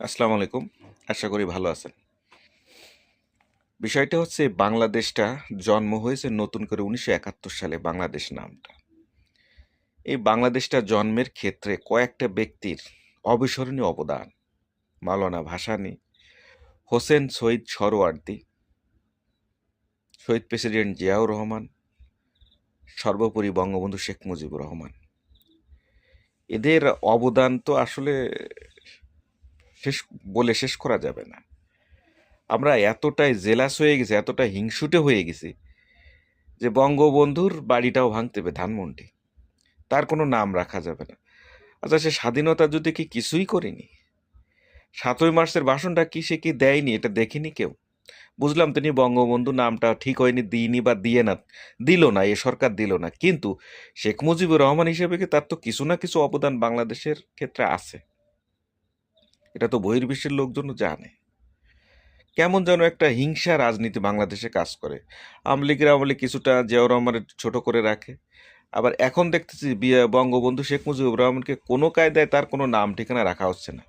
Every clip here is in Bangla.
আসসালামু আলাইকুম। আশা করি ভালো আছেন। বিষয়টা হচ্ছে বাংলাদেশটা জন্ম হয়েছে নতুন করে ১৯৭১ সালে বাংলাদেশ নামটা। এই বাংলাদেশটা জন্মের ক্ষেত্রে কয়েকটা ব্যক্তির অবিস্মরণীয় অবদান। মাওলানা ভাসানী, হোসেন শহীদ সোহরাওয়ার্দী, শহীদ প্রেসিডেন্ট জিয়াউর রহমান, সর্বোপরি বঙ্গবন্ধু শেখ মুজিবুর রহমান। এদের অবদান তো আসলে শেষ শেষ করা যাবে না। আমরা এতটাই জেলাস হয়ে গেছি, এতটাই হিংসুটে হয়ে গেছি যে বঙ্গবন্ধুর বাড়িটাও ভাঙতে হবে ধানমন্ডি। তার কোনো নাম রাখা যাবে না। আচ্ছা, সে স্বাধীনতা যুদ্ধে কি কিছুই করেনি? ৭ই মার্চের ভাষণটা কি সে কি দেয়নি? এটা দেখেনি কেউ? বুঝলাম তিনি বঙ্গবন্ধু নামটা ঠিক হয়নি, দিইনি বা দিয়ে না, দিল না, এ সরকার দিল না। কিন্তু শেখ মুজিবুর রহমান হিসেবে কি তার তো কিছু না কিছু অবদান বাংলাদেশের ক্ষেত্রে আছে। এটা তো বহির্বিশ্বের লোকজনও জানে। কেমন যেন একটা হিংসা রাজনীতি বাংলাদেশে কাজ করে। আওয়ামী লীগ কিছুটা জিয়াউর রহমানের ছোট করে রাখে। আবার এখন দেখতেছি বঙ্গবন্ধু শেখ মুজিবুর রহমানকে কোনো কায়দায় তার কোনো নাম ঠিকানা রাখা হচ্ছে না।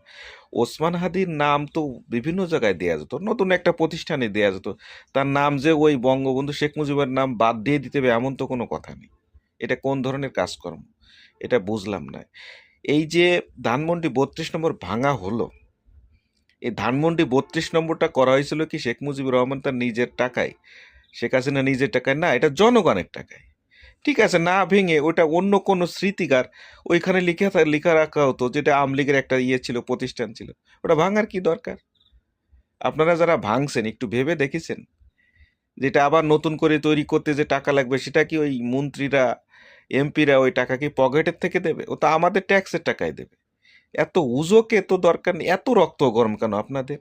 ওসমান হাদির নাম তো বিভিন্ন জায়গায় দেয়া যেত, নতুন একটা প্রতিষ্ঠানে দেয়া যেত। তার নাম যে ওই বঙ্গবন্ধু শেখ মুজিবের নাম বাদ দিয়ে দিতে হবে এমন তো কোনো কথা নেই। এটা কোন ধরনের কাজকর্ম? এটা বুঝলাম না। এই যে ধানমন্ডি ৩২ নম্বর ভাঙা হলো, এই ধানমন্ডি ৩২ নম্বরটা করা হয়েছিল কি শেখ মুজিবুর রহমান তার নিজের টাকায়? শেখ হাসিনা নিজের টাকায় না, এটা জনগণের টাকায়। ঠিক আছে, না ভেঙে ওটা অন্য কোনো স্মৃতিকার ওইখানে লিখা রাখা হতো, যেটা আওয়ামী লীগের একটা ছিল, প্রতিষ্ঠান ছিল। ওটা ভাঙার কি দরকার? আপনারা যারা ভাঙছেন একটু ভেবে দেখেছেন যেটা আবার নতুন করে তৈরি করতে যে টাকা লাগবে সেটা কি ওই মন্ত্রীরা, এমপিরা ওই টাকা কি পকেটের থেকে দেবে? ও তো আমাদের ট্যাক্সের টাকায় দেবে। এত উজোকে তো দরকার নেই। এত রক্ত গরম কেন আপনাদের?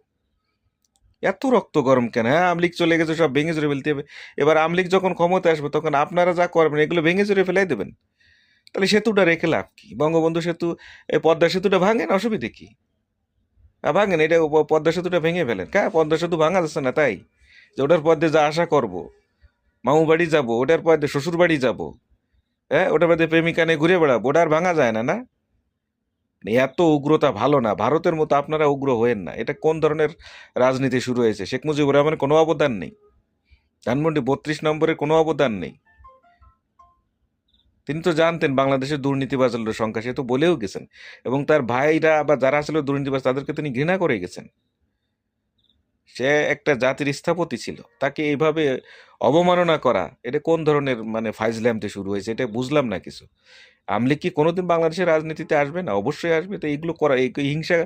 এত রক্ত গরম কেন? হ্যাঁ, আমলিগ চলে গেছে, সব ভেঙে চুরে ফেলতে হবে। এবার আমলিগ যখন ক্ষমতায় আসবে তখন আপনারা যা করবেন এগুলো ভেঙে চুরে ফেলাই দেবেন। তাহলে সেতুটা রেখে লাভ কি? বঙ্গবন্ধু সেতু, এই পদ্মা সেতুটা ভাঙেন, অসুবিধে কি? ভাঙেন, এটা পদ্মা সেতুটা ভেঙে ফেলেন। পদ্মা সেতু ভাঙা যাচ্ছে না তাই যে ওটার পর দিয়ে যা আশা করবো, মামু বাড়ি যাবো, ওটার পর দিয়ে শ্বশুর বাড়ি যাবো, হ্যাঁ, ওটার মধ্যে প্রেমিকা নিয়ে ঘুরে বেড়াবো, ওটা আর ভাঙা যায় না? না, মানে এত উগ্রতা ভালো না। ভারতের মতো আপনারা উগ্র হয়েন না। এটা কোন ধরনের রাজনীতি শুরু হয়েছে? শেখ মুজিবুর রহমানের কোনো অবদান নেই, ধানমন্ডি ৩২ নম্বরের কোনো অবদান নেই। তিনি তো জানতেন বাংলাদেশের দুর্নীতিবাজের সংখ্যা, সে তো বলেও গেছেন। এবং তার ভাইরা বা যারা ছিল দুর্নীতিবাজ তাদেরকে তিনি ঘৃণা করে গেছেন। সে একটা জাতির স্থপতি ছিল, তাকে এইভাবে অবমাননা করা, এটা কোন ধরনের মানে ফাইজল্যামতে শুরু হয়েছে? এটা বুঝলাম না কিছু। আওয়ামী লীগ কি কোনোদিন বাংলাদেশের রাজনীতিতে আসবে না? অবশ্যই আসবে। তো এইগুলো করা, এই হিংসা